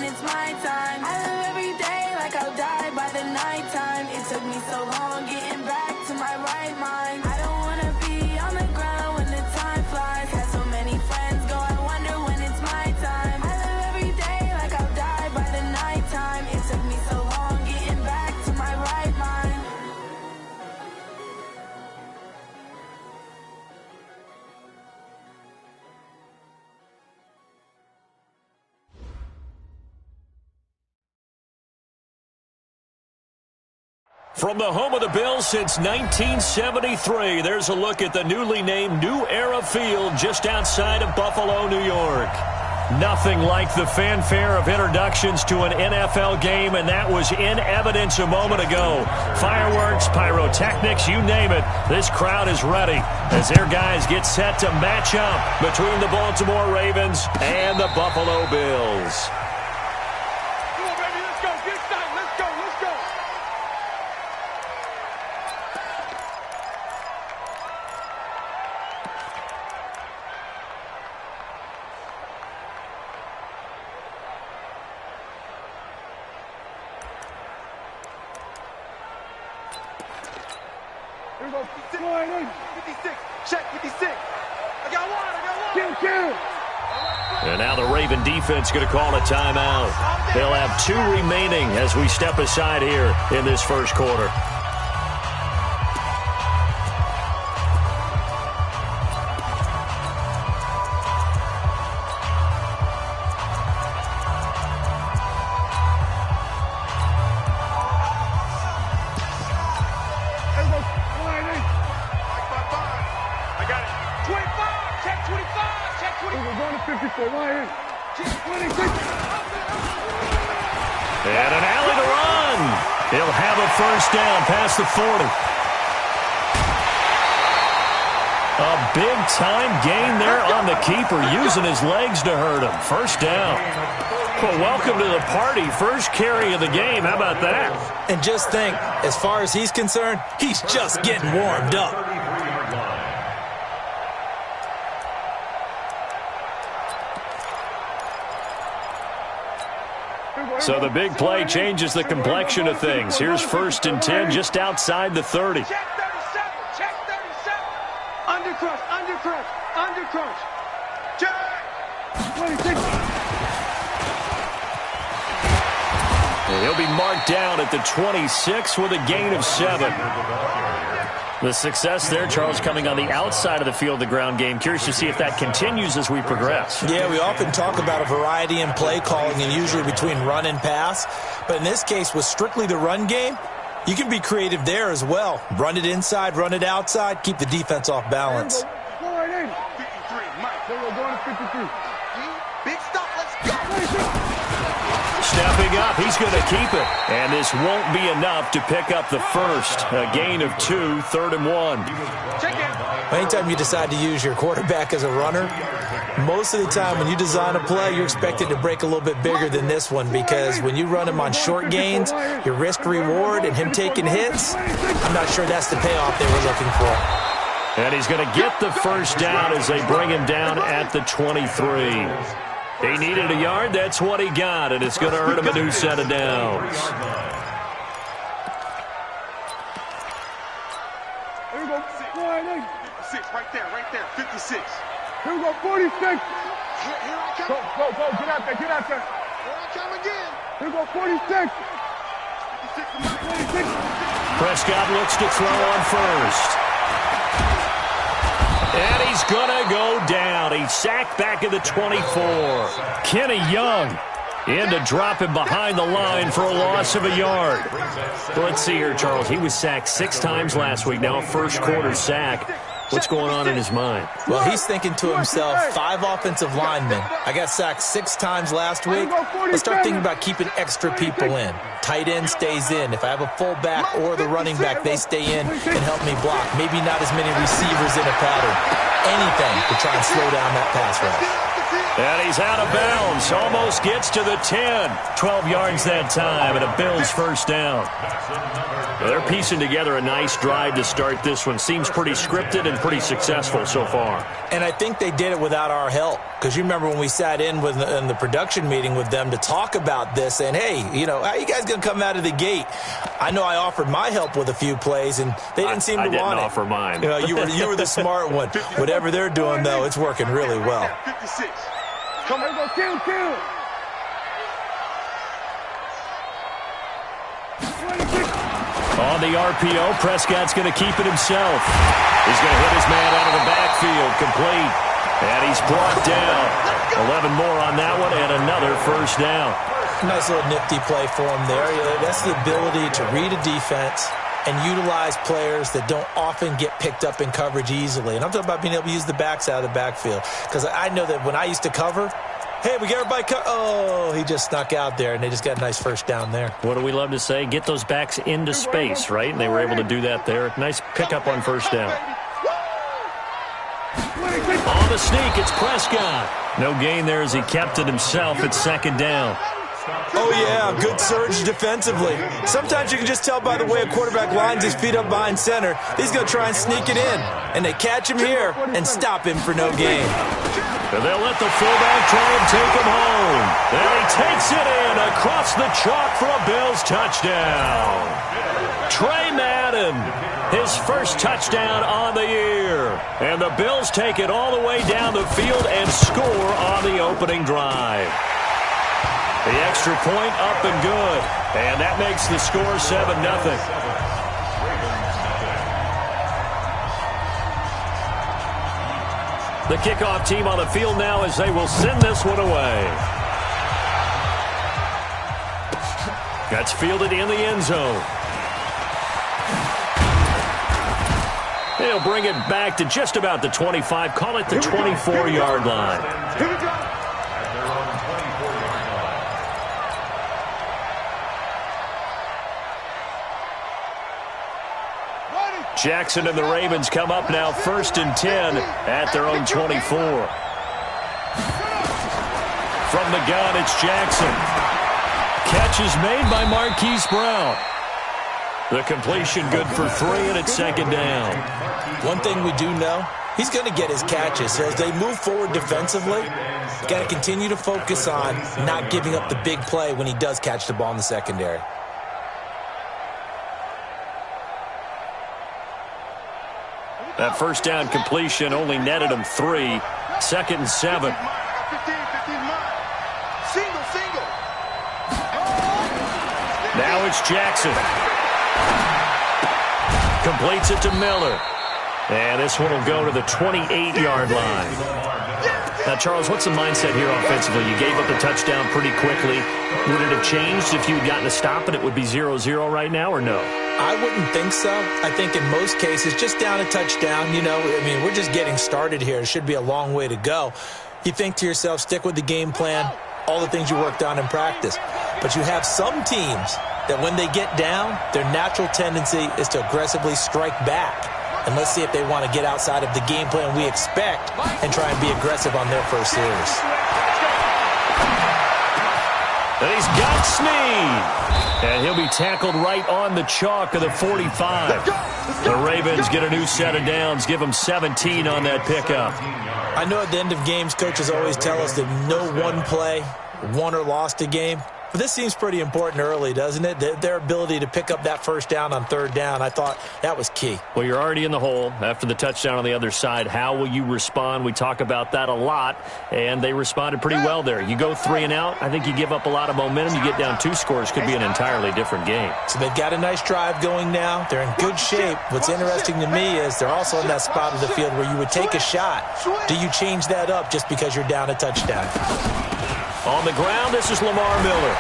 when it's my time. I live every day like I'll die by the nighttime. It took me so long getting back to my right mind. I don't wanna be on the ground when the time flies. Had so many friends go, I wonder when it's my time. I live every day like I'll die by the nighttime. It took me so long getting back to my right mind. From the home of the Bills since 1973, there's a look at the newly named New Era Field just outside of Buffalo, New York. Nothing like the fanfare of introductions to an NFL game, and that was in evidence a moment ago. Fireworks, pyrotechnics, you name it. This crowd is ready as their guys get set to match up between the Baltimore Ravens and the Buffalo Bills. Here we go. 56. Check 56. I got one. Kill. And now the Raven defense going to call a timeout. They'll have 2 remaining as we step aside here in this first quarter. And an alley to run. He'll have a first down past the 40. A big-time gain there on the keeper, using his legs to hurt him. First down. Well, welcome to the party. First carry of the game. How about that? And just think, as far as he's concerned, he's just getting warmed up. So the big play changes the complexion of things. Here's 1st and 10 just outside the 30. Check 37. Check 37. Under crunch. Check. 26. And he'll be marked down at the 26 with a gain of 7. The success there, Charles, coming on the outside of the field, the ground game. Curious to see if that continues as we progress. Yeah, we often talk about a variety in play calling and usually between run and pass. But in this case, with strictly the run game, you can be creative there as well. Run it inside, run it outside, keep the defense off balance. 53, Mike. We're going to 53. Big stop, let's go. Stepping up, he's going to keep it. And this won't be enough to pick up the first. A gain of 2, 3rd and 1. Check it. Anytime you decide to use your quarterback as a runner, most of the time when you design a play, you're expected to break a little bit bigger than this one, because when you run him on short gains, your risk-reward and him taking hits, I'm not sure that's the payoff they were looking for. And he's going to get the first down as they bring him down at the 23. He needed a yard. That's what he got, and it's going to earn him a new set of downs. Here we go. 56, right there. 56. Here we go, 46. Here I come. Go. Get out there. Here I come again. Here we go, 46. 56. Prescott looks to throw on first. And he's going to go down. He's sacked back at the 24. Kenny Young in to drop him behind the line for a loss of a yard. Let's see here, Charles. He was sacked 6 times last week. Now a first-quarter sack. What's going on in his mind? Well, he's thinking to himself, 5 offensive linemen. I got sacked 6 times last week. Let's start thinking about keeping extra people in. Tight end stays in. If I have a fullback or the running back, they stay in and help me block. Maybe not as many receivers in a pattern. Anything to try and slow down that pass rush. And he's out of bounds. Almost gets to the 10. 12 yards that time, and a Bills first down. They're piecing together a nice drive to start this one. Seems pretty scripted and pretty successful so far. And I think they did it without our help. Because you remember when we sat in the production meeting with them to talk about this, and hey, how are you guys going to come out of the gate? I know I offered my help with a few plays, and they didn't seem to want it. I didn't offer mine. You were the smart one. Whatever they're doing, though, it's working really well. 56. Come on, go kill. On the RPO, Prescott's going to keep it himself. He's going to hit his man out of the backfield, complete. And he's brought down. 11 more on that one, and another first down. Nice little nifty play for him there. That's the ability to read a defense and utilize players that don't often get picked up in coverage easily. And I'm talking about being able to use the backs out of the backfield. Because I know that when I used to cover, hey, we got everybody oh, he just snuck out there, and they just got a nice first down there. What do we love to say? Get those backs into space, right? And they were able to do that there. Nice pickup on first down. On the sneak, it's Prescott. No gain there as he kept it himself. It's second down. Oh, yeah, good surge defensively. Sometimes you can just tell by the way a quarterback lines his feet up behind center. He's going to try and sneak it in. And they catch him here and stop him for no gain. And they'll let the fullback try and take him home. And he takes it in across the chalk for a Bills touchdown. Trey Madden, his first touchdown on the year. And the Bills take it all the way down the field and score on the opening drive. The extra point up and good. And that makes the score 7-0. The kickoff team on the field now as they will send this one away. That's fielded in the end zone. They'll bring it back to just about the 25. Call it the 24-yard line. Here we go. Jackson and the Ravens come up now 1st and 10 at their own 24. From the gun, it's Jackson. Catch is made by Marquise Brown. The completion good for 3, and it's second down. One thing we do know, he's going to get his catches. So as they move forward defensively, got to continue to focus on not giving up the big play when he does catch the ball in the secondary. That first down completion only netted him 3. 2nd and 7. Single. Now it's Jackson. Completes it to Miller. And this one will go to the 28-yard line. Now, Charles, what's the mindset here offensively? You gave up the touchdown pretty quickly. Would it have changed if you had gotten a stop and it would be 0-0 right now, or no? I wouldn't think so. I think in most cases, just down a touchdown, we're just getting started here. It should be a long way to go. You think to yourself, stick with the game plan, all the things you worked on in practice. But you have some teams that when they get down, their natural tendency is to aggressively strike back. And let's see if they want to get outside of the game plan we expect and try and be aggressive on their first series. And he's got Snead. And he'll be tackled right on the chalk of the 45. The Ravens get a new set of downs, give them 17 on that pickup. I know at the end of games, coaches always tell us that no one play won or lost a game. But this seems pretty important early, doesn't it? Their ability to pick up that first down on 3rd down, I thought that was key. Well, you're already in the hole after the touchdown on the other side. How will you respond? We talk about that a lot, and they responded pretty well there. You go 3 and out, I think you give up a lot of momentum. You get down 2 scores, could be an entirely different game. So they've got a nice drive going now. They're in good shape. What's interesting to me is they're also in that spot of the field where you would take a shot. Do you change that up just because you're down a touchdown? On the ground, this is Lamar Miller.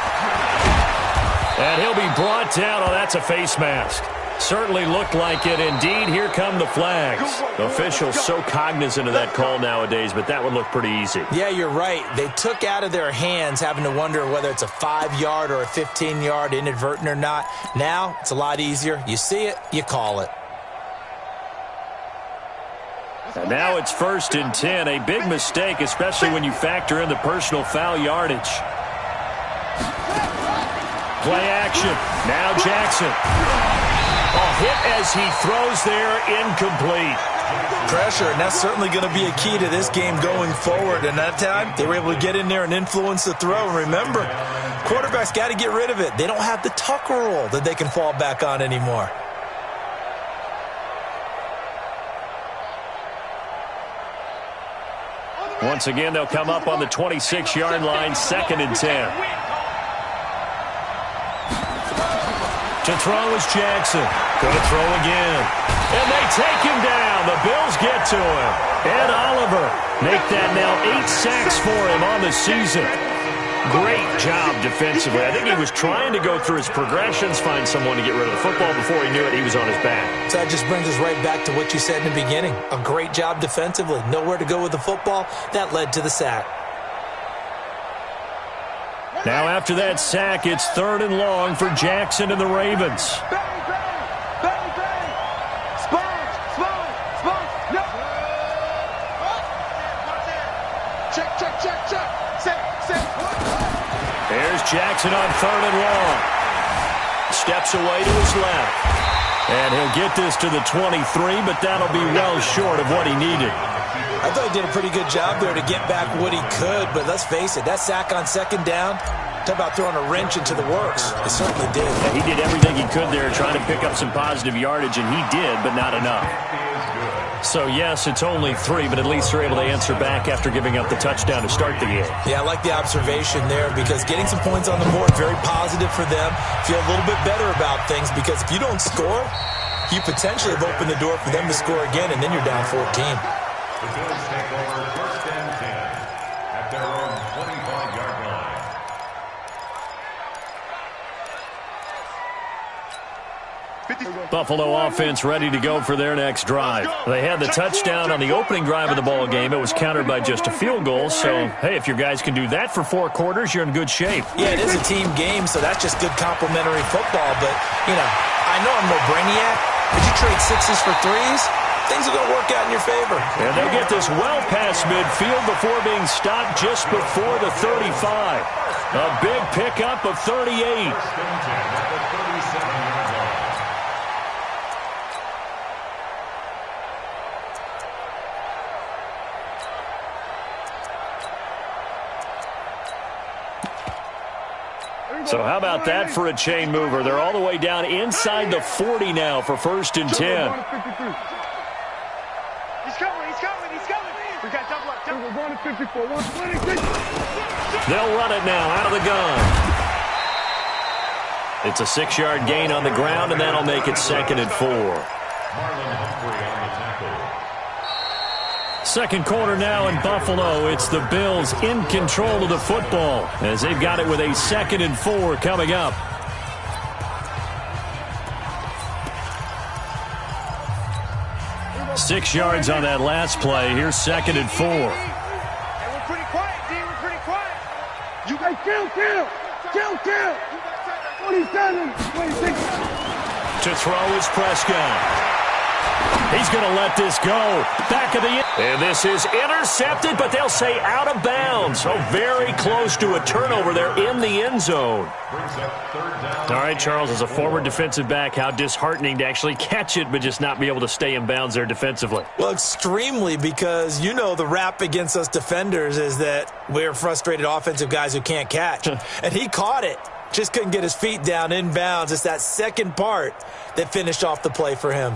And he'll be brought down. Oh, that's a face mask. Certainly looked like it. Indeed, here come the flags. Officials so cognizant of that call nowadays, but that would look pretty easy. Yeah, you're right. They took out of their hands having to wonder whether it's a 5-yard or a 15-yard inadvertent or not. Now, it's a lot easier. You see it, you call it. And now it's 1st and 10. A big mistake, especially when you factor in the personal foul yardage. Play action. Now Jackson. A hit as he throws there, incomplete. Pressure, and that's certainly going to be a key to this game going forward. And that time, they were able to get in there and influence the throw. And remember, quarterbacks got to get rid of it. They don't have the Tucker rule that they can fall back on anymore. Once again, they'll come up on the 26-yard line, 2nd and 10. To throw is Jackson. Going to throw again. And they take him down. The Bills get to him. Ed Oliver make that now 8 sacks for him on the season. Great job defensively. I think he was trying to go through his progressions, find someone to get rid of the football. Before he knew it, he was on his back. So that just brings us right back to what you said in the beginning. A great job defensively. Nowhere to go with the football. That led to the sack. Now after that sack, it's 3rd and long for Jackson and the Ravens. There's Jackson on 3rd and long. Steps away to his left. And he'll get this to the 23, but that'll be well short of what he needed. I thought he did a pretty good job there to get back what he could, but let's face it, that sack on 2nd down, talk about throwing a wrench into the works. It certainly did. Yeah, he did everything he could there trying to pick up some positive yardage, and he did, but not enough. So, yes, it's only 3, but at least they're able to answer back after giving up the touchdown to start the game. Yeah, I like the observation there because getting some points on the board, very positive for them. Feel a little bit better about things because if you don't score, you potentially have opened the door for them to score again, and then you're down 14. The Bills take over 1st and 10 at their own 25-yard line. Buffalo offense ready to go for their next drive. They had the touchdown on the opening drive of the ball game. It was countered by just a field goal. So, hey, if your guys can do that for 4 quarters, you're in good shape. Yeah, it is a team game, so that's just good complementary football. But, you know, I know I'm no brainiac, but you trade 6s for 3s, things are going to work out in your favor. And they'll get this well past midfield before being stopped just before the 35. A big pickup of 38. So how about that for a chain mover? They're all the way down inside the 40 now for 1st and 10. He's coming. We got double up. We're going to 54. 126. They'll run it now out of the gun. It's a 6-yard gain on the ground, and that'll make it 2nd and 4. Second quarter now in Buffalo. It's the Bills in control of the football as they've got it with a 2nd and 4 coming up. Six yards on that last play. Here's 2nd and 4. Hey, we're pretty quiet, D. We're pretty quiet. You guys kill. 27, 26. To throw is Prescott. He's going to let this go. Back of the end. And this is intercepted, but they'll say out of bounds. So very close to a turnover there in the end zone. All right, Charles, as a former defensive back, how disheartening to actually catch it, but just not be able to stay in bounds there defensively. Well, extremely, because you know the rap against us defenders is that we're frustrated offensive guys who can't catch. And he caught it. Just couldn't get his feet down in bounds. It's that second part that finished off the play for him.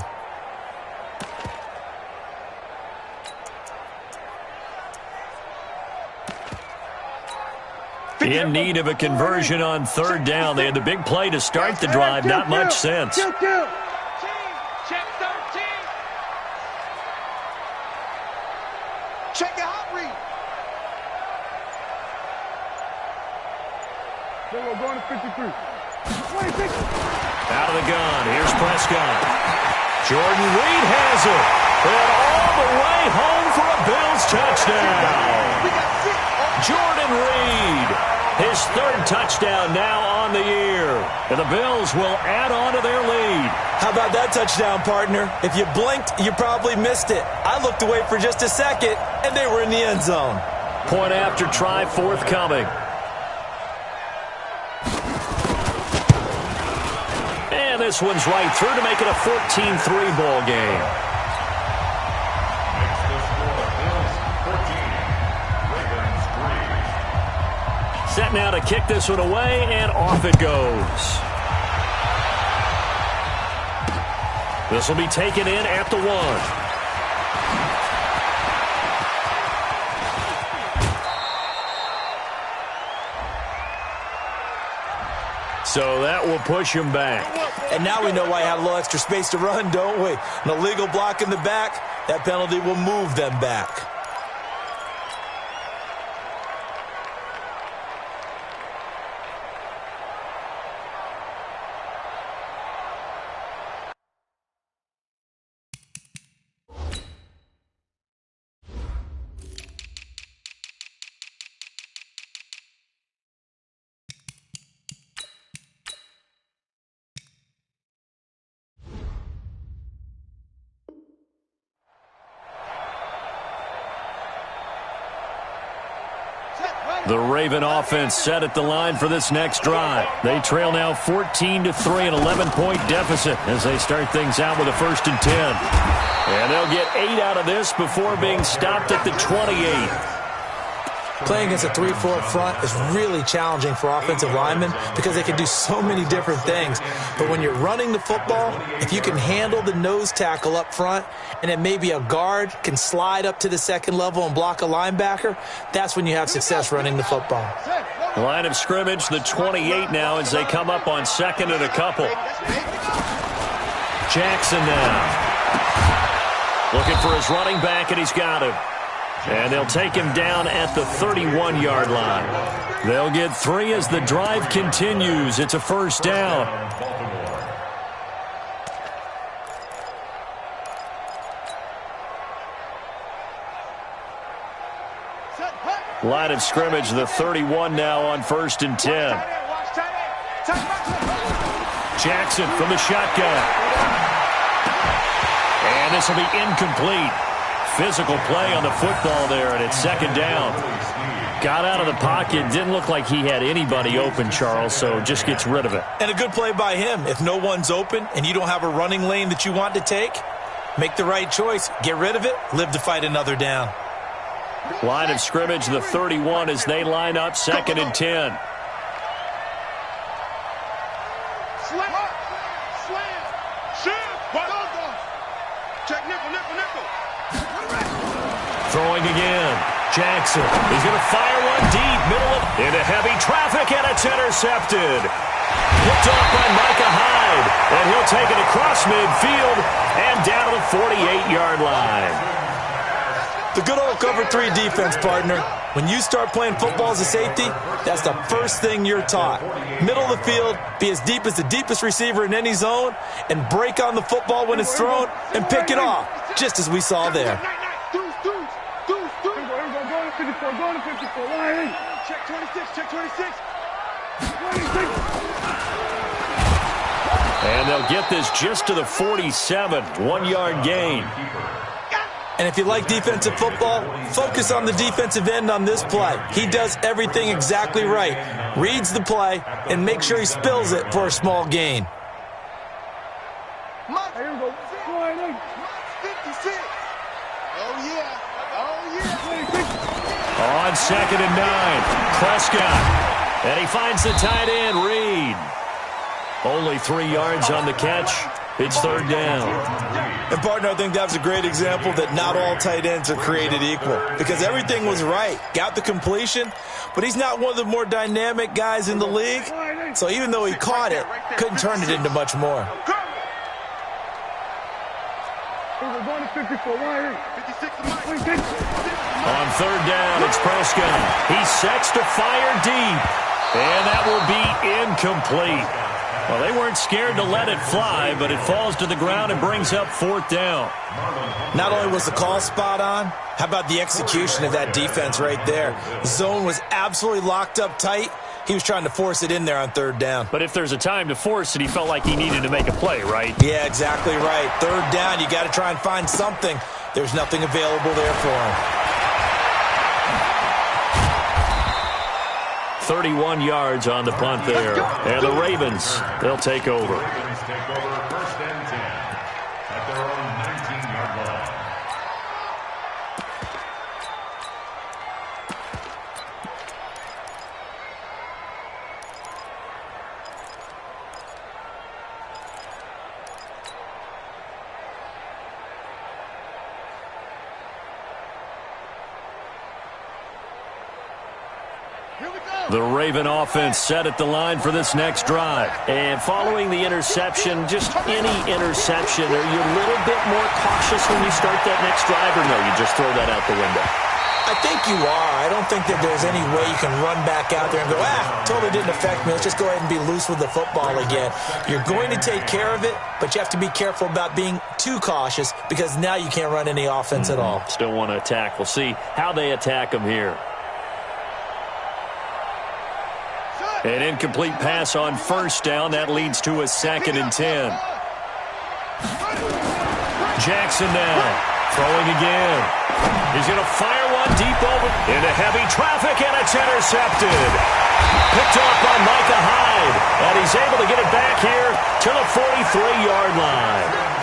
In need of a conversion on 3rd down. They had the big play to start the drive. Not much sense. Check 13. Check your hot read. We're going to 53. 26. Out of the gun. Here's Prescott. Jordan Reed has it. And all the way home for a Bills touchdown. Jordan Reed His third touchdown now on the year. And the Bills will add on to their lead. How about that touchdown, partner? If you blinked, you probably missed it. I looked away for just a second, and they were in the end zone. Point after try forthcoming. And this one's right through to make it a 14-3 ball game. Set now to kick this one away, and off it goes. This will be taken in at the 1. So that will push him back. And now we know why he had a little extra space to run, don't we? An illegal block in the back, that penalty will move them back. The Raven offense set at the line for this next drive. They trail now 14-3, an 11-point deficit as they start things out with a 1st and 10. And they'll get 8 out of this before being stopped at the 28. Playing against a 3-4 front is really challenging for offensive linemen because they can do so many different things. But when you're running the football, if you can handle the nose tackle up front and then maybe a guard can slide up to the second level and block a linebacker, that's when you have success running the football. Line of scrimmage, the 28 now as they come up on 2nd and a couple. Jackson now. Looking for his running back, and he's got him. And they'll take him down at the 31-yard line. They'll get 3 as the drive continues. It's a 1st down. Line of scrimmage, the 31 now on 1st and 10. Jackson from the shotgun. And this will be incomplete. Physical play on the football there, and it's 2nd down. Got out of the pocket, didn't look like he had anybody open, Charles, so just gets rid of it. And a good play by him. If no one's open and you don't have a running lane that you want to take, make the right choice. Get rid of it, live to fight another down. Line of scrimmage, the 31 as they line up 2nd and 10. Throwing again. Jackson. He's going to fire one deep. Into heavy traffic, and it's intercepted. Picked off by Micah Hyde. And he'll take it across midfield and down to the 48-yard line. The good old cover 3 defense, partner. When you start playing football as a safety, that's the first thing you're taught. Middle of the field, be as deep as the deepest receiver in any zone, and break on the football when it's thrown and pick it off, just as we saw there. Check 26, check 26. And they'll get this just to the 47, 1-yard gain. And if you like defensive football, focus on the defensive end on this play. He does everything exactly right. Reads the play and make sure he spills it for a small gain. Here we go. 56. Oh, yeah. On 2nd and 9, Prescott. And he finds the tight end, Reed. Only 3 yards on the catch. It's 3rd down. And, partner, I think that was a great example that not all tight ends are created equal because everything was right. Got the completion, but he's not one of the more dynamic guys in the league. So even though he caught it, couldn't turn it into much more. On 3rd down, it's Prescott. He sets to fire deep, and that will be incomplete. Well, they weren't scared to let it fly, but it falls to the ground and brings up 4th down. Not only was the call spot on, how about the execution of that defense right there? The zone was absolutely locked up tight, He was trying to force it in there on third down. But if there's a time to force it, he felt like he needed to make a play, right? Yeah, exactly right. Third down, you got to try and find something. There's nothing available there for him. 31 yards on the punt there. And the Ravens, they'll take over. Ravens take over first and 10 at their own 19-yard line. The Raven offense set at the line for this next drive. And following the interception, just any interception, are you a little bit more cautious when you start that next drive, or no, you just throw that out the window? I think you are. I don't think that there's any way you can run back out there and go, totally didn't affect me. Let's just go ahead and be loose with the football again. You're going to take care of it, but you have to be careful about being too cautious because now you can't run any offense at all. Still want to attack. We'll see how they attack them here. An incomplete pass on first down. That leads to a 2nd and 10. Jackson now. Throwing again. He's going to fire one deep over into heavy traffic, and it's intercepted. Picked off by Micah Hyde. And he's able to get it back here to the 43-yard line.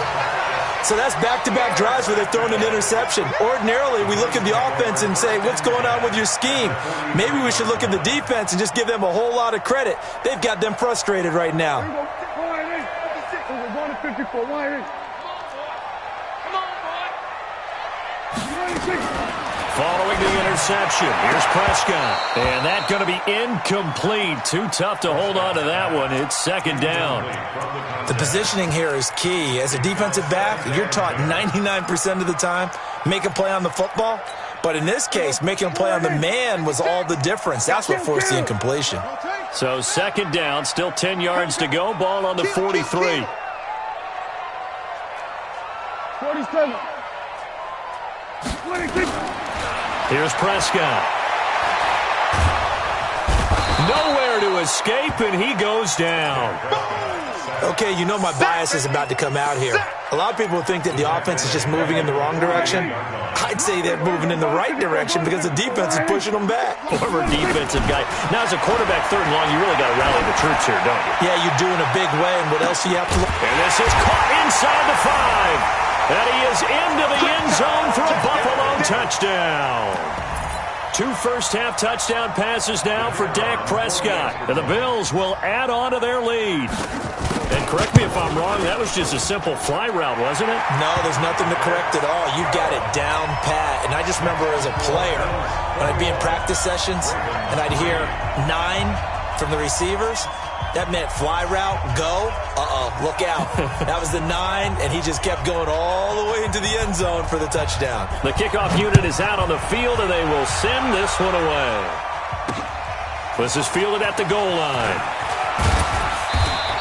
So that's back-to-back drives where they've thrown an interception. Ordinarily, we look at the offense and say, what's going on with your scheme? Maybe we should look at the defense and just give them a whole lot of credit. They've got them frustrated right now. We're going to 54. Come on, boy. Following the interception, here's Prescott. And that's going to be incomplete. Too tough to hold on to that one. It's 2nd down. The positioning here is key. As a defensive back, you're taught 99% of the time, make a play on the football. But in this case, making a play on the man was all the difference. That's what forced the incompletion. So 2nd down, still 10 yards to go. Ball on the 43. 47. 26. Here's Prescott. Nowhere to escape, and he goes down. Okay, you know my bias is about to come out here. A lot of people think that the offense is just moving in the wrong direction. I'd say they're moving in the right direction because the defense is pushing them back. Former defensive guy. Now, as a quarterback, 3rd and long, you really got to rally the troops here, don't you? Yeah, you do in a big way, and what else do you have to look? And this is caught inside the 5. And he is into the end zone for a Buffalo touchdown. 2 first-half touchdown passes now for Dak Prescott. And the Bills will add on to their lead. And correct me if I'm wrong, that was just a simple fly route, wasn't it? No, there's nothing to correct at all. You've got it down pat. And I just remember as a player, when I'd be in practice sessions, and I'd hear 9 from the receivers, that meant fly route, go, look out. That was the 9, and he just kept going all the way into the end zone for the touchdown. The kickoff unit is out on the field, and they will send this one away. This is fielded at the goal line.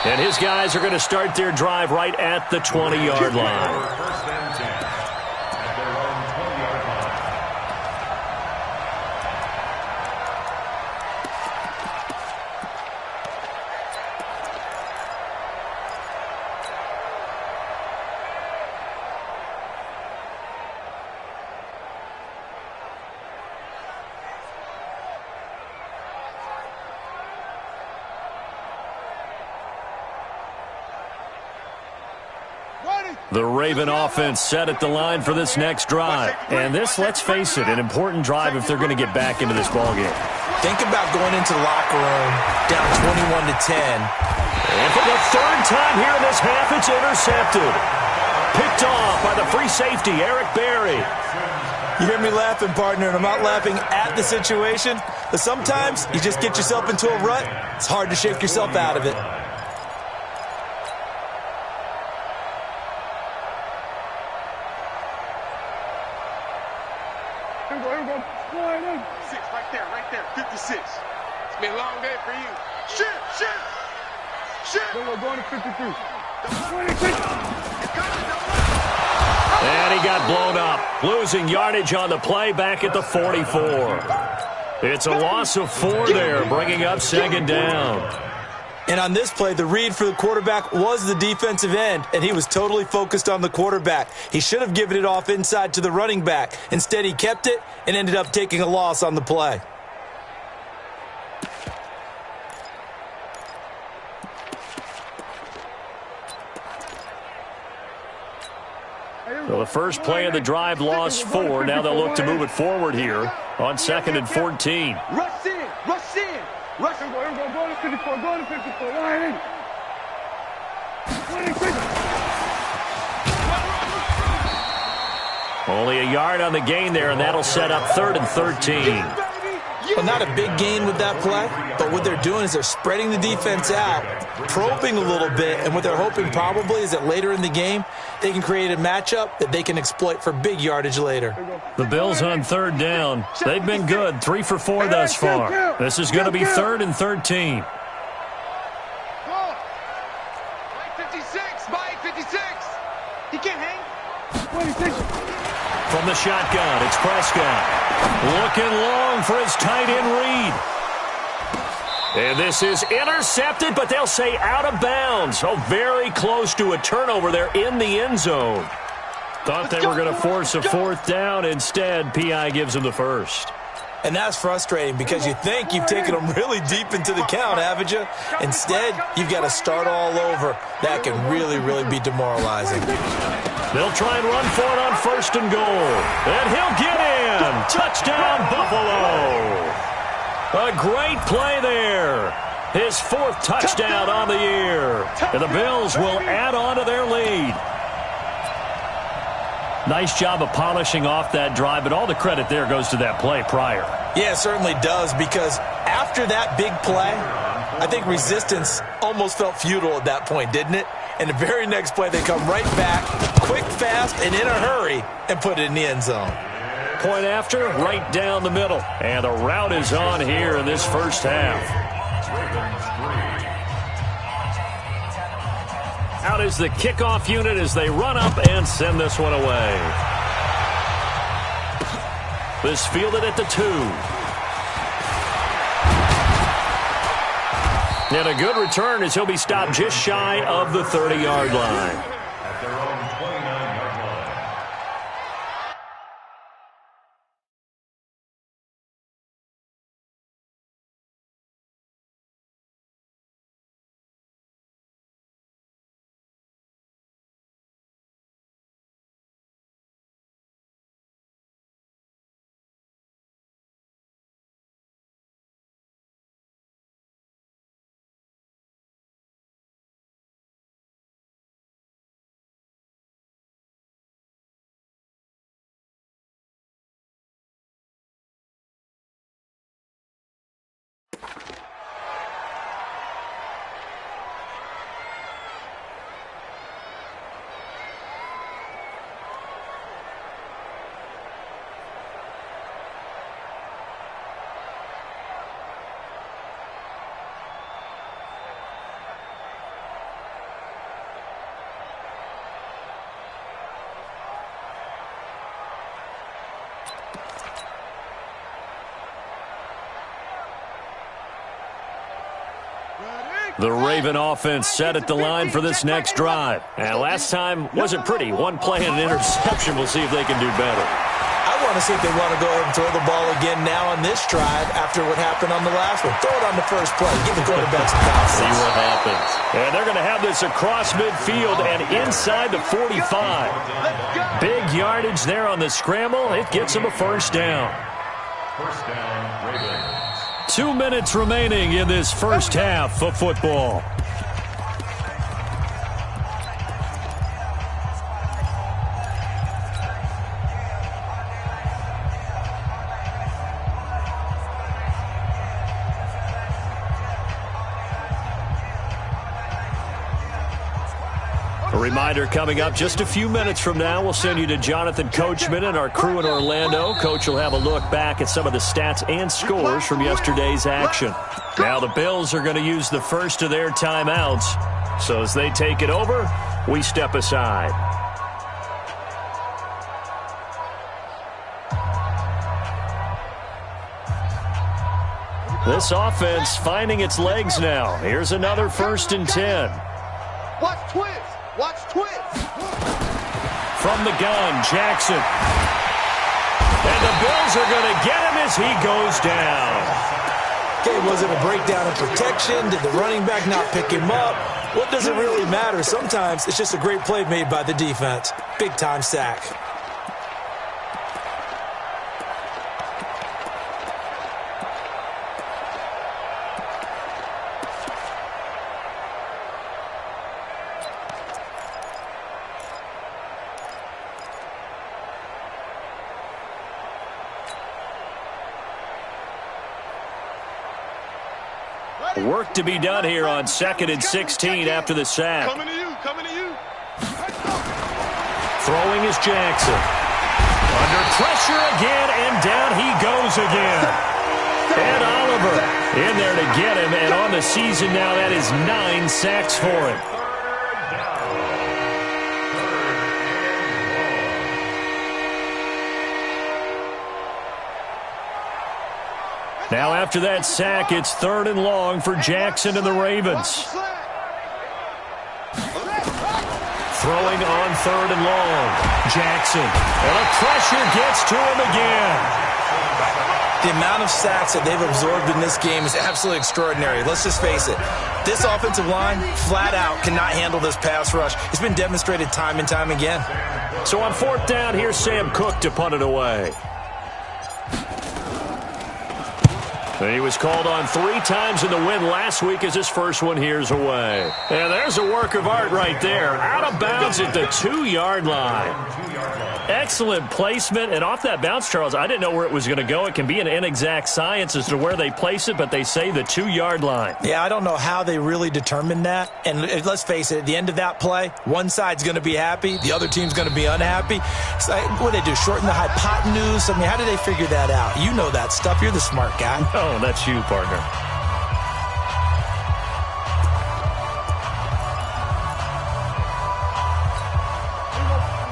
And his guys are going to start their drive right at the 20-yard line. First and 10 at their own 20-yard line. The Raven offense set at the line for this next drive. And this, let's face it, an important drive if they're going to get back into this ballgame. Think about going into the locker room down 21-10. And for the 3rd time here in this half, it's intercepted. Picked off by the free safety, Eric Berry. You hear me laughing, partner, and I'm not laughing at the situation. But sometimes you just get yourself into a rut. It's hard to shake yourself out of it. Right there, 56. It's been a long day for you. Shit. We're going to 53. And he got blown up, losing yardage on the play back at the 44. It's a loss of 4 there, bringing up second down. And on this play, the read for the quarterback was the defensive end, and he was totally focused on the quarterback. He should have given it off inside to the running back. Instead, he kept it and ended up taking a loss on the play. So the first play of the drive lost 4. Now they'll look to move it forward here on 2nd and 14. Rush in, rush in, rush in. Go to 54, go to 54, line in. Only a yard on the gain there, and that'll set up 3rd and 13. Well, not a big gain with that play, but what they're doing is they're spreading the defense out, probing a little bit, and what they're hoping probably is that later in the game, they can create a matchup that they can exploit for big yardage later. The Bills on 3rd down. They've been good, 3 for 4 thus far. This is going to be 3rd and 13. Mike 56, Mike 56. He can't hang. 26. From the shotgun, it's Prescott. Looking long for his tight end read. And this is intercepted, but they'll say out of bounds. So very close to a turnover there in the end zone. Thought they were going to force a 4th down. Instead, P.I. gives them the first. And that's frustrating because you think you've taken them really deep into the count, haven't you? Instead, you've got to start all over. That can really, really be demoralizing. They'll try and run for it on 1st and goal. And he'll get in. Touchdown, Buffalo. A great play there. His 4th touchdown on the year. And the Bills will add on to their lead. Nice job of polishing off that drive, but all the credit there goes to that play prior. Yeah, it certainly does, because after that big play, I think resistance almost felt futile at that point, didn't it? And the very next play, they come right back, quick, fast, and in a hurry, and put it in the end zone. Point after, right down the middle. And the route is on here in this first half. Out is the kickoff unit as they run up and send this one away. This fielded at the 2. And a good return as he'll be stopped just shy of the 30-yard line. At their own 29-yard line. The Raven offense set at the line for this next drive. And last time wasn't pretty. One play and an interception. We'll see if they can do better. I want to see if they want to go ahead and throw the ball again now on this drive after what happened on the last one. Throw it on the first play. Give the quarterback some confidence. See what happens. And they're going to have this across midfield and inside the 45. Big yardage there on the scramble. It gets them a first down. First down, Ravens. 2 minutes remaining in this first half of football. A reminder coming up just a few minutes from now, we'll send you to Jonathan Coachman and our crew in Orlando. Coach will have a look back at some of the stats and scores from yesterday's action. Now the Bills are going to use the first of their timeouts. So as they take it over, we step aside. This offense finding its legs now. Here's another 1st and 10. Watch twist. Watch twist. From the gun, Jackson. And the Bills are going to get him as he goes down. Okay, was it a breakdown in protection? Did the running back not pick him up? What does it really matter? Sometimes it's just a great play made by the defense. Big-time sack. Work to be done here on 2nd and 16 after the sack. Coming to you. Coming to you. Throwing is Jackson. Under pressure again, and down he goes again. And Oliver in there to get him, and on the season now, that is 9 sacks for him. Now after that sack, it's 3rd and long for Jackson and the Ravens. Throwing on 3rd and long. Jackson. And a pressure gets to him again. The amount of sacks that they've absorbed in this game is absolutely extraordinary. Let's just face it. This offensive line, flat out, cannot handle this pass rush. It's been demonstrated time and time again. So on 4th down, here's Sam Cook to punt it away. He was called on 3 times in the win last week as his first one here's away. And there's a work of art right there. Out of bounds at the 2-yard line. Excellent placement. And off that bounce, Charles, I didn't know where it was going to go. It can be an inexact science as to where they place it, but they say the 2-yard line. Yeah, I don't know how they really determined that. And let's face it, at the end of that play, one side's going to be happy, the other team's going to be unhappy. So what do they do, shorten the hypotenuse? I mean, how did they figure that out? You know that stuff. You're the smart guy. Oh, that's you, partner.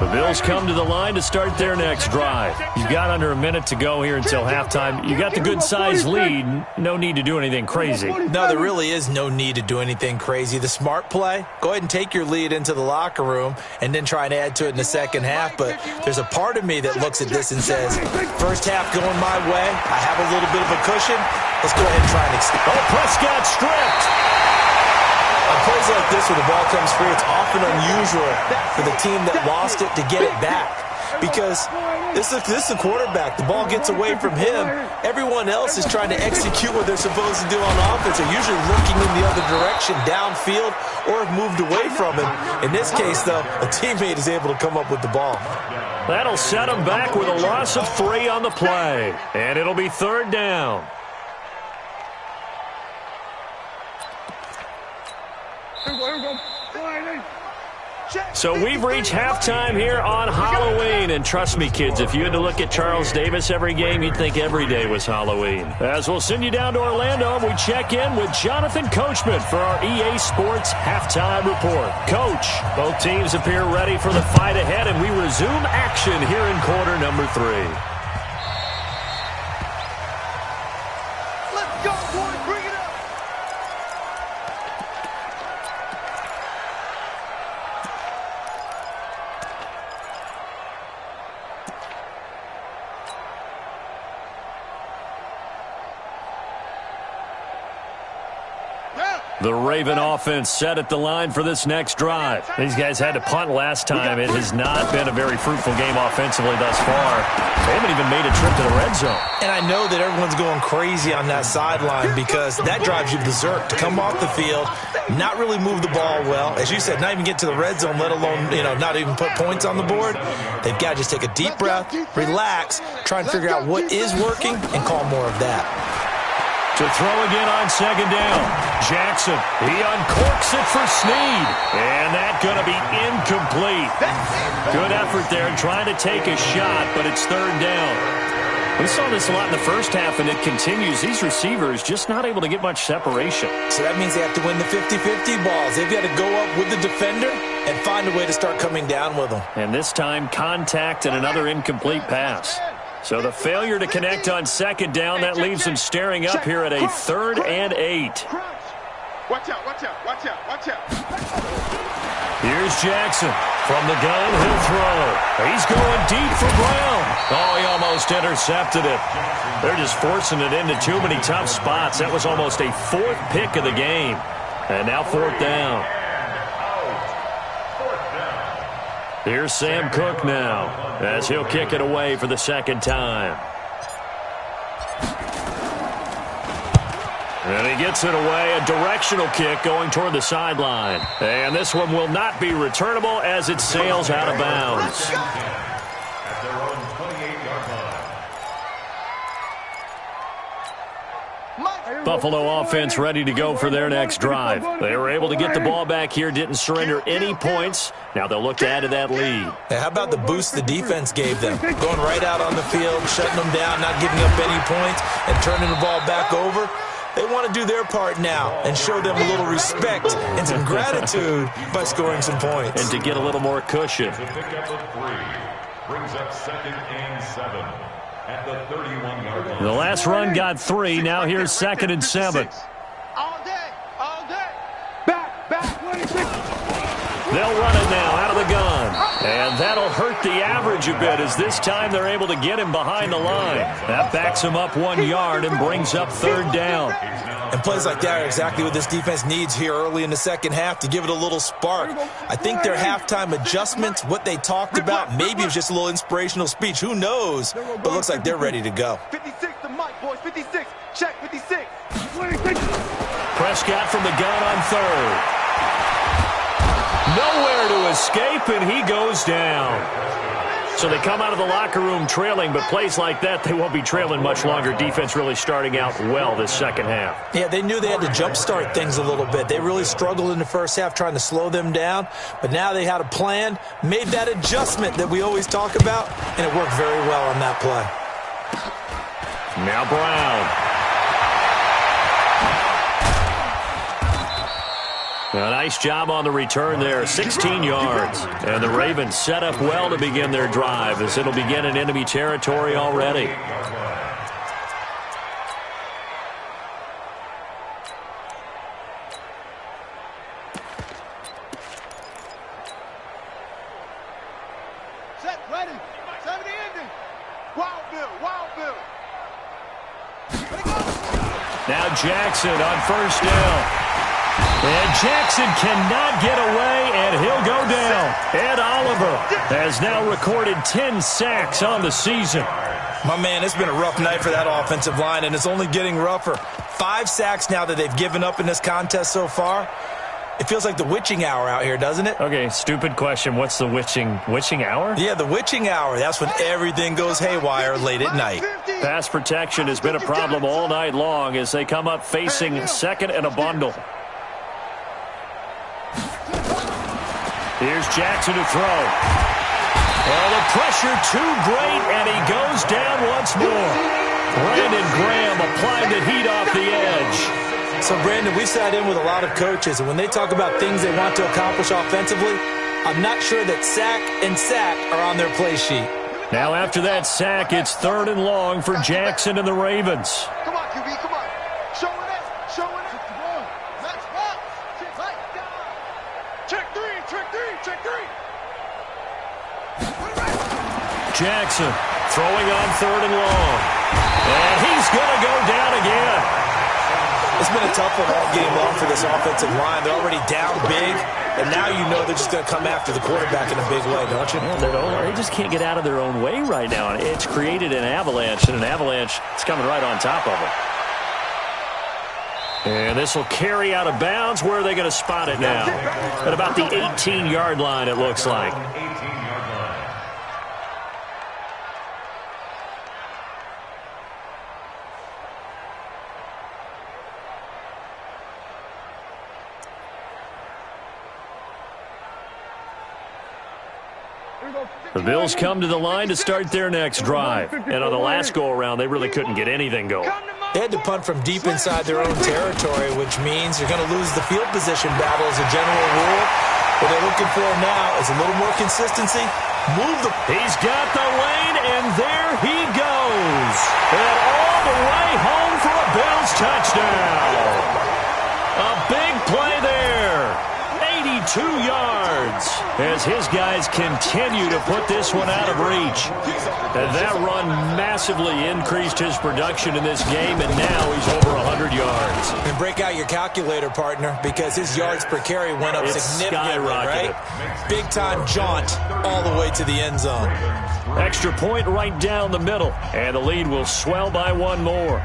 The Bills come to the line to start their next drive. You've got under a minute to go here until halftime. You got the good-sized lead. No need to do anything crazy. No, there really is no need to do anything crazy. The smart play, go ahead and take your lead into the locker room and then try and add to it in the second half. But there's a part of me that looks at this and says, first half going my way, I have a little bit of a cushion. Let's go ahead and try and extend. Oh, Prescott stripped. On plays like this where the ball comes free, it's often unusual for the team that lost it to get it back. Because this is the quarterback. The ball gets away from him. Everyone else is trying to execute what they're supposed to do on offense. They're usually looking in the other direction, downfield, or have moved away from him. In this case, though, a teammate is able to come up with the ball. That'll set him back with a loss of 3 on the play. And it'll be 3rd down. So we've reached halftime here on Halloween. And trust me, kids, if you had to look at Charles Davis every game, you'd think every day was Halloween. As we'll send you down to Orlando, we check in with Jonathan Coachman for our EA Sports Halftime Report. Coach, both teams appear ready for the fight ahead, and we resume action here in quarter number 3. Let's go, boys. Bring it up. The Raven offense set at the line for this next drive. These guys had to punt last time. It has not been a very fruitful game offensively thus far. They haven't even made a trip to the red zone. And I know that everyone's going crazy on that sideline because that drives you berserk to come off the field, not really move the ball well. As you said, not even get to the red zone, let alone, not even put points on the board. They've got to just take a deep breath, relax, try and figure out what is working, and call more of that. To throw again on 2nd down. Jackson, he uncorks it for Snead. And that's going to be incomplete. Good effort there trying to take a shot, but it's 3rd down. We saw this a lot in the first half, and it continues. These receivers just not able to get much separation. So that means they have to win the 50-50 balls. They've got to go up with the defender and find a way to start coming down with them. And this time, contact and another incomplete pass. So the failure to connect on second down, that leaves them staring up here at a 3rd and 8. Watch out, watch out, watch out, watch out. Here's Jackson. From the gun, he'll throw. He's going deep for Brown. Oh, he almost intercepted it. They're just forcing it into too many tough spots. That was almost a 4th pick of the game. And now 4th down. Here's Sam Cook now, as he'll kick it away for the 2nd time. And he gets it away, a directional kick going toward the sideline. And this one will not be returnable as it sails out of bounds. At their own 28-yard line. Buffalo offense ready to go for their next drive. They were able to get the ball back here, didn't surrender any points. Now they'll look to add to that lead. How about the boost the defense gave them? Going right out on the field, shutting them down, not giving up any points, and turning the ball back over. They want to do their part now and show them a little respect and some gratitude by scoring some points. And to get a little more cushion. It's a pickup of 3. Brings up 2nd and 7 at the 31-yard line. The last run got 3. Now here's 2nd and 7. All day, all day. Back, 26. They'll run it now out of the gun. And that'll hurt the average a bit as this time they're able to get him behind the line. That backs him up 1 yard and brings up 3rd down. And plays like that are exactly what this defense needs here early in the second half to give it a little spark. I think their halftime adjustments, what they talked about, maybe it was just a little inspirational speech. Who knows? But it looks like they're ready to go. 56 to Mike, boys. 56. Check, 56. Prescott from the gun on 3rd. Nowhere to escape, and he goes down. So they come out of the locker room trailing, but plays like that, they won't be trailing much longer. Defense really starting out well this second half. Yeah, they knew they had to jumpstart things a little bit. They really struggled in the first half trying to slow them down, but now they had a plan, made that adjustment that we always talk about, and it worked very well on that play. Now Brown. A nice job on the return there, 16 yards. And the Ravens set up well to begin their drive as it'll begin in enemy territory already. Set, ready. 70 ending. Wild Bill, Wild Bill. Now Jackson on 1st down. And Jackson cannot get away, and he'll go down. Ed Oliver has now recorded 10 sacks on the season. My man, it's been a rough night for that offensive line, and it's only getting rougher. 5 sacks now that they've given up in this contest so far. It feels like the witching hour out here, doesn't it? Okay, stupid question. What's the witching hour? Yeah, the witching hour. That's when everything goes haywire late at night. Pass protection has been a problem all night long as they come up facing 2nd and a bundle. Here's Jackson to throw. Well, the pressure too great, and he goes down once more. Brandon Graham applying the heat off the edge. So, Brandon, we sat in with a lot of coaches, and when they talk about things they want to accomplish offensively, I'm not sure that sack and sack are on their play sheet. Now, after that sack, it's 3rd and long for Jackson and the Ravens. Come on, QB, come on. Show it. Let's go. Check 3. Jackson throwing on 3rd and long. And he's going to go down again. It's been a tough one all game long for this offensive line. They're already down big, and now you know they're just going to come after the quarterback in a big way, don't you? Yeah, they just can't get out of their own way right now. It's created an avalanche, and an avalanche is coming right on top of them. And this will carry out of bounds. Where are they going to spot it now? At about the 18-yard line, it looks like. 18-yard line. The Bills come to the line to start their next drive. And on the last go-around, they really couldn't get anything going. They had to punt from deep inside their own territory, which means you're going to lose the field position battle as a general rule. What they're looking for now is a little more consistency. Move the... He's got the lane, and there he goes. And all the way home for a Bills touchdown. A big play there. 82 yards as his guys continue to put this one out of reach. And that run massively increased his production in this game, and now he's over 100 yards. And break out your calculator, partner, because his yards per carry went up significantly, right? Big-time jaunt all the way to the end zone. Extra point right down the middle, and the lead will swell by one more.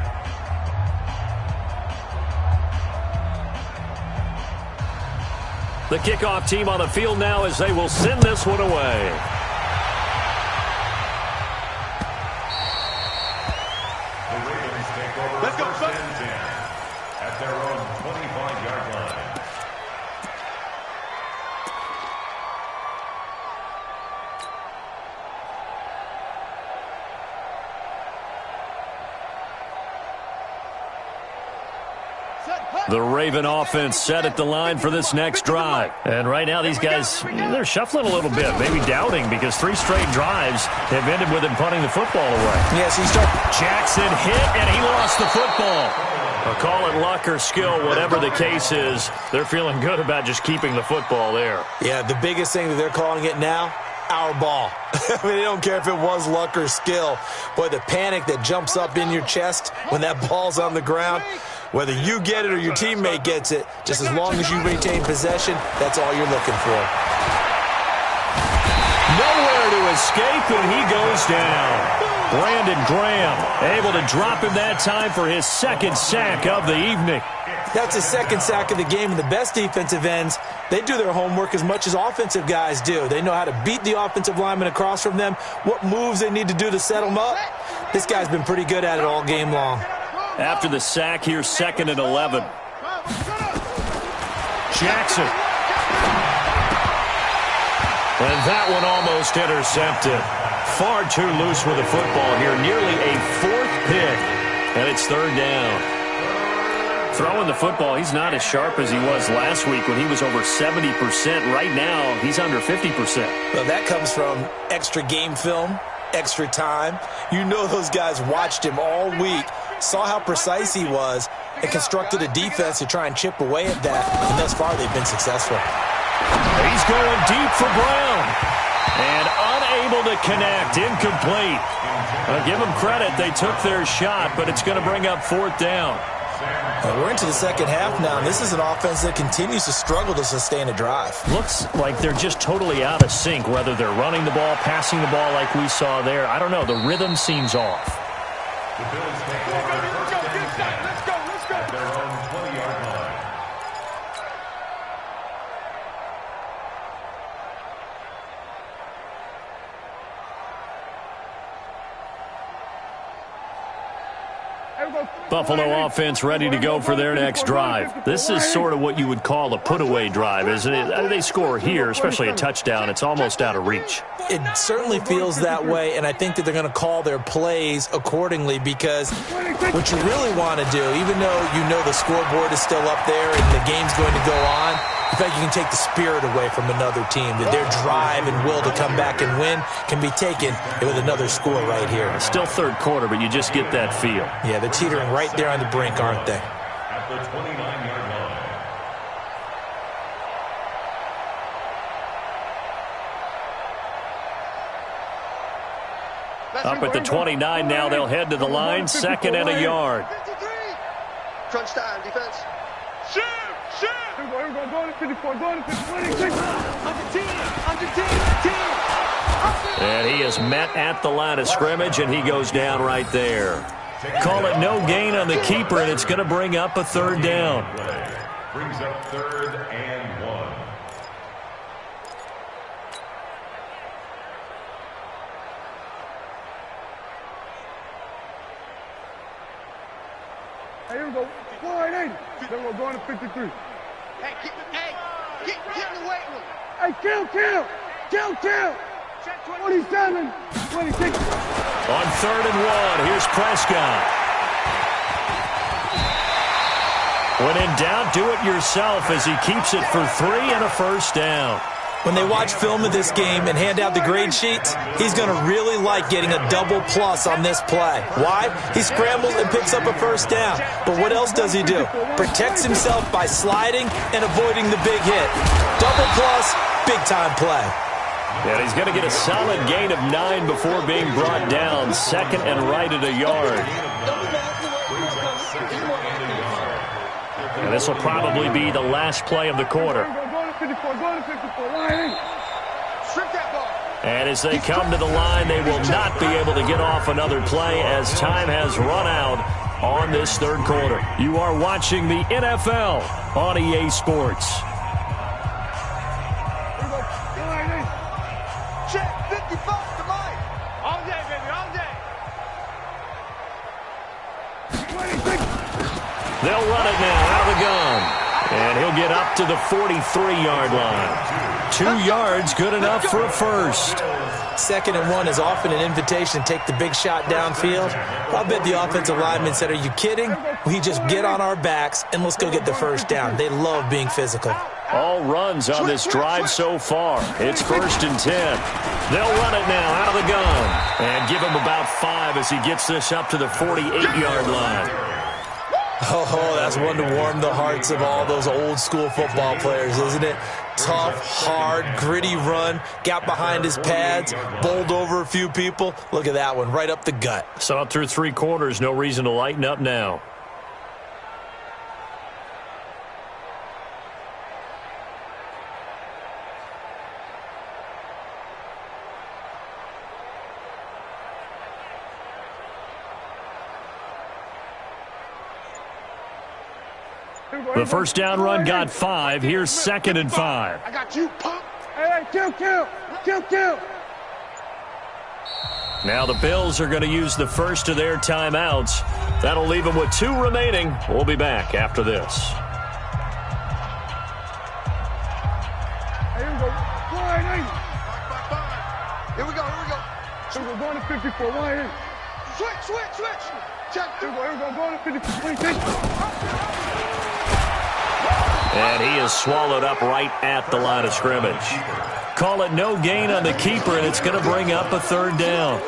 The kickoff team on the field now as they will send this one away. The Ravens take over. Let's go, first and 10 at their own 25-yard line. The Raven offense set at the line for this next drive. And right now these guys, they're shuffling a little bit, maybe doubting, because 3 straight drives have ended with him punting the football away. Yes, Jackson hit, and he lost the football. Call it luck or skill, whatever the case is, they're feeling good about just keeping the football there. Yeah, the biggest thing that they're calling it now, our ball. I mean, they don't care if it was luck or skill. Boy, the panic that jumps up in your chest when that ball's on the ground, whether you get it or your teammate gets it, just as long as you retain possession, that's all you're looking for. Nowhere to escape, and he goes down. Brandon Graham able to drop him that time for his second sack of the evening. That's his second sack of the game, and the best defensive ends, they do their homework as much as offensive guys do. They know how to beat the offensive lineman across from them, what moves they need to do to set them up. This guy's been pretty good at it all game long. After the sack, here's 2nd and 11. Jackson. And that one almost intercepted. Far too loose with the football here. Nearly a 4th pick. And it's 3rd down. Throwing the football, he's not as sharp as he was last week when he was over 70%. Right now, he's under 50%. Well, that comes from extra game film, extra time. You know those guys watched him all week, saw how precise he was, and constructed a defense to try and chip away at that. And thus far, they've been successful. He's going deep for Brown. And unable to connect, incomplete. Give them credit, they took their shot, but it's going to bring up 4th down. We're into the second half now, and this is an offense that continues to struggle to sustain a drive. Looks like they're just totally out of sync, whether they're running the ball, passing the ball like we saw there. I don't know, the rhythm seems off. The Bills take over first and 10 at their own 20-yard line. Buffalo offense ready to go for their next drive. This is sort of what you would call a put-away drive, isn't it? They score here, especially a touchdown. It's almost out of reach. It certainly feels that way, and I think that they're going to call their plays accordingly, because what you really want to do, even though you know the scoreboard is still up there and the game's going to go on, in fact, you can take the spirit away from another team, that their drive and will to come back and win can be taken with another score right here. It's still 3rd quarter, but you just get that feel. Yeah, they're teetering right there on the brink, aren't they? At the 29-yard line. Up at the 29 now, they'll head to the line, 2nd and a yard. 53. Crunch time, defense. Shoot! Here we go, go to 54, go to 26. Under 10. And he is met at the line of scrimmage, and he goes down right there. Call it no gain on the keeper, and it's going to bring up a 3rd down. Brings up 3rd and 1. Hey, here we go. 480. Then we're going to 53. Hey, get in the weight room. Hey, kill. 27, 26. On 3rd and 1, here's Prescott. When in doubt, do it yourself as he keeps it for 3 and a 1st down. When they watch film of this game and hand out the grade sheets, he's going to really like getting a double plus on this play. Why? He scrambles and picks up a first down. But what else does he do? Protects himself by sliding and avoiding the big hit. Double plus, big-time play. And he's going to get a solid gain of 9 before being brought down. Second and right at a yard. And this will probably be the last play of the quarter. And as they come to the line, they will not be able to get off another play as time has run out on this third quarter. You are watching the NFL on EA Sports. Check 55 to Mike. All day, baby, all day. They'll run it now out of the gun. And he'll get up to the 43-yard line. 2 yards, good enough for a first. 2nd and 1 is often an invitation to take the big shot downfield. I'll bet the offensive lineman said, are you kidding? We just get on our backs and let's go get the first down. They love being physical. All runs on this drive so far. It's 1st and 10. They'll run it now out of the gun. And give him about 5 as he gets this up to the 48-yard line. Oh, that's one to warm the hearts of all those old-school football players, isn't it? Tough, hard, gritty run, got behind his pads, bowled over a few people. Look at that one, right up the gut. Saw through 3 quarters, no reason to lighten up now. The first down run got 5. Here's 2nd and 5. I got you, punk. Hey, kill. Now the Bills are going to use the first of their timeouts. That'll leave them with 2 remaining. We'll be back after this. Here we go. Here we go. Here we go, going to 54. Why here? Switch. Check. Here we go, going to 54. And he is swallowed up right at the line of scrimmage. Call it no gain on the keeper, and it's going to bring up a 3rd down.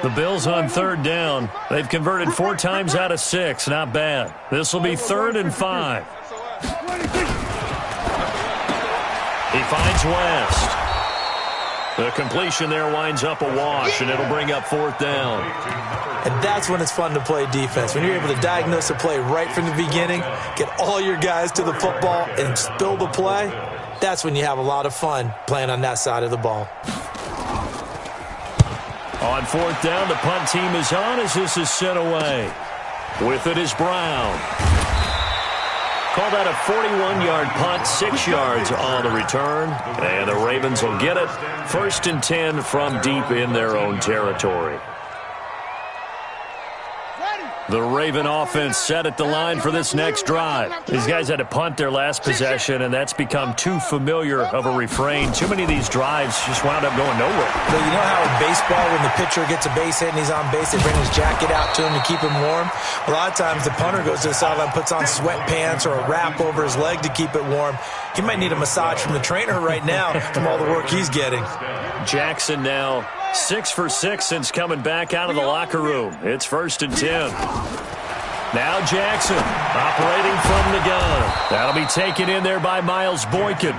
The Bills on 3rd down. They've converted 4 times out of 6. Not bad. This will be 3rd and 5. He finds West. The completion there winds up a wash, and it'll bring up 4th down. And that's when it's fun to play defense. When you're able to diagnose a play right from the beginning, get all your guys to the football, and spill the play, that's when you have a lot of fun playing on that side of the ball. On 4th down, the punt team is on as this is sent away. With it is Brown. Call that a 41-yard punt, 6 yards on the return. And the Ravens will get it. 1st and 10 from deep in their own territory. The Raven offense set at the line for this next drive. These guys had to punt their last possession, and that's become too familiar of a refrain. Too many of these drives just wound up going nowhere. But you know how in baseball, when the pitcher gets a base hit and he's on base, they bring his jacket out to him to keep him warm? A lot of times the punter goes to the sideline, puts on sweatpants or a wrap over his leg to keep it warm. He might need a massage from the trainer right now from all the work he's getting. Jackson now 6 for 6 since coming back out of the locker room. It's 1st and 10. Now Jackson operating from the gun. That'll be taken in there by Miles Boykin.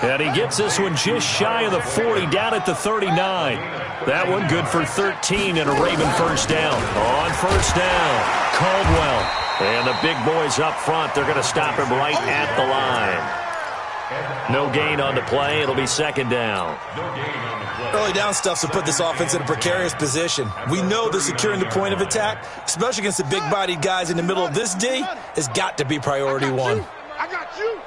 And he gets this one just shy of the 40, down at the 39. That one good for 13 and a Raven first down. On 1st down, Caldwell. And the big boys up front, they're going to stop him right at the line. No gain on the play. It'll be 2nd down. Early down stuff to put this offense in a precarious position. We know that securing the point of attack, especially against the big-bodied guys in the middle of this D, has got to be priority 1. I got you.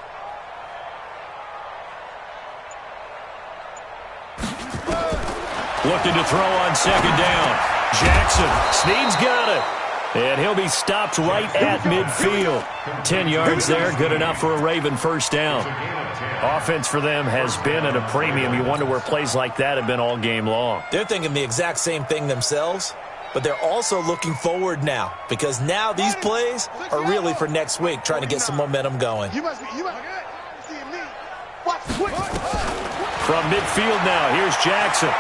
Looking to throw on 2nd down. Jackson. Snead's got it. And he'll be stopped right at midfield. 10 yards there, good enough for a Raven first down. Offense for them has been at a premium. You wonder where plays like that have been all game long. They're thinking the exact same thing themselves. but they're also looking forward now because now these plays are really for next week, trying to get some momentum going. You must be seeing me. Watch. From midfield now, here's Jackson.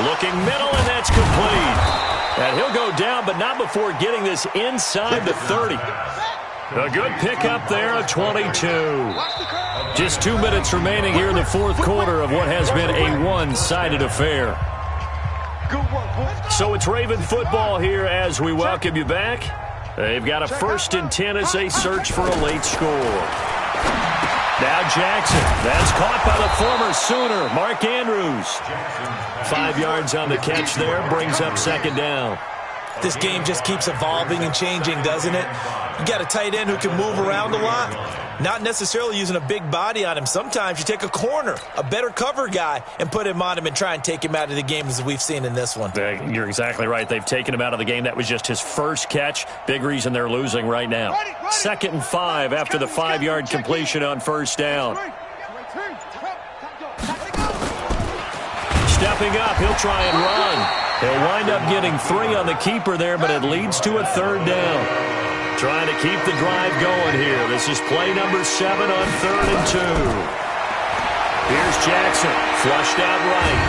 Looking middle, and that's complete. And he'll go down, but not before getting this inside the 30. A good pickup there, a 22. Just 2 minutes remaining here in the fourth quarter of what has been a one-sided affair. So it's Raven football here as we welcome you back. They've got a 1st and 10 as they search for a late score. Now Jackson. That's caught by the former Sooner, Mark Andrews. 5 yards on the catch there, brings up 2nd down. This game just keeps evolving and changing, doesn't it? You got a tight end who can move around a lot, not necessarily using a big body on him. Sometimes you take a corner, a better cover guy, and put him on him and try and take him out of the game as we've seen in this one. You're exactly right. They've taken him out of the game. That was just his first catch. Big reason they're losing right now. 2nd and 5 after the 5-yard completion on 1st down. Stepping up, he'll try and run. He'll wind up getting 3 on the keeper there, but it leads to a 3rd down. Trying to keep the drive going here. This is play number 7 on 3rd and 2. Here's Jackson, flushed out right.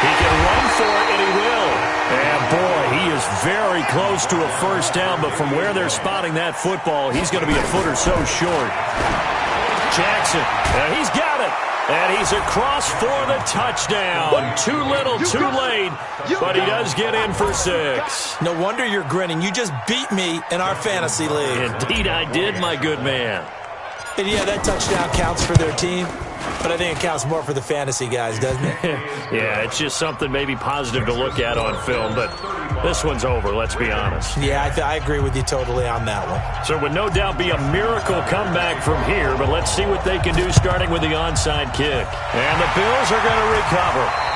He can run for it, and he will. And boy, he is very close to a 1st down, but from where they're spotting that football, he's going to be a foot or so short. Jackson, he's got it. And he's across for the touchdown. Too little, too late, but he does get in for 6. No wonder you're grinning. You just beat me in our fantasy league. Indeed I did, my good man. And yeah, that touchdown counts for their team, but I think it counts more for the fantasy guys, doesn't it? Yeah, it's just something maybe positive to look at on film, but this one's over, let's be honest. Yeah, I agree with you totally on that one. So it would no doubt be a miracle comeback from here, but let's see what they can do starting with the onside kick. And the Bills are going to recover.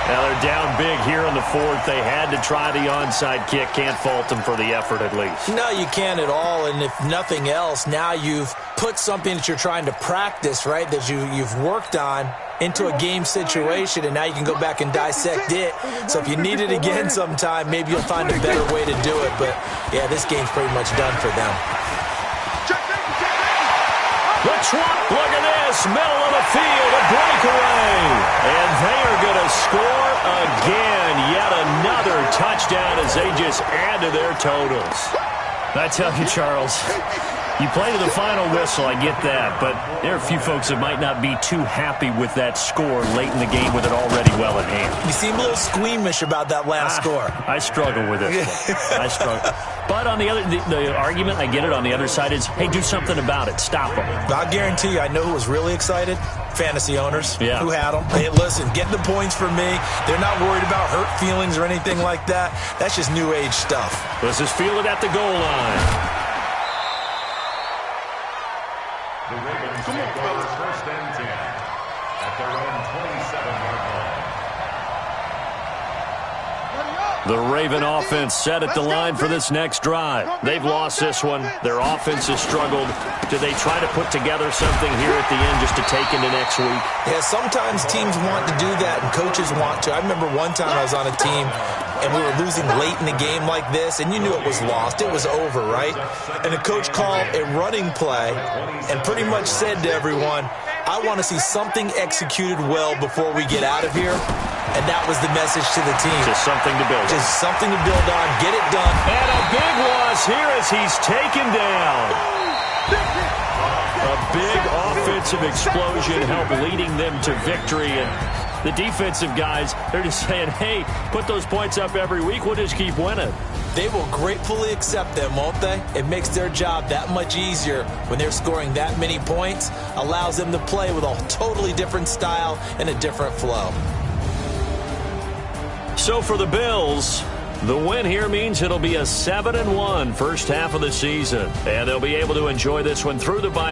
Now they're down big here in the 4th. They had to try the onside kick. Can't fault them for the effort at least. No, you can't at all. And if nothing else, now you've put something that you're trying to practice, right, that you've worked on into a game situation, and now you can go back and dissect it. So if you need it again sometime, maybe you'll find a better way to do it. But, yeah, this game's pretty much done for them. The swap, look at this, middle of the field, a breakaway. And they are going to score again. Yet another touchdown as they just add to their totals. I tell you, Charles, you play to the final whistle, I get that, but there are a few folks that might not be too happy with that score late in the game with it already well at hand. You seem a little squeamish about that last score. I struggle with it. I struggle. But on the other, the argument, I get it, on the other side is, hey, do something about it. Stop them. I'll guarantee you, I know who was really excited. Fantasy owners who had them. Hey, listen, get the points for me. They're not worried about hurt feelings or anything like that. That's just new age stuff. This is fielded at the goal line. The Ravens take over 1st and 10 at their own 27-yard line. The Raven offense set at the line for this next drive. They've lost this one. Their offense has struggled. Do they try to put together something here at the end just to take into next week? Yeah, sometimes teams want to do that and coaches want to. I remember one time I was on a team and we were losing late in the game like this, and you knew it was lost. It was over, right? And the coach called a running play and pretty much said to everyone, I want to see something executed well before we get out of here. And that was the message to the team. Just something to build on. Just something to build on. Get it done. And a big loss here as he's taken down. A big offensive explosion helped leading them to victory. And the defensive guys, they're just saying, hey, put those points up every week. We'll just keep winning. They will gratefully accept them, won't they? It makes their job that much easier when they're scoring that many points. Allows them to play with a totally different style and a different flow. So for the Bills, the win here means it'll be a 7-1 first half of the season. And they'll be able to enjoy this one through the bye.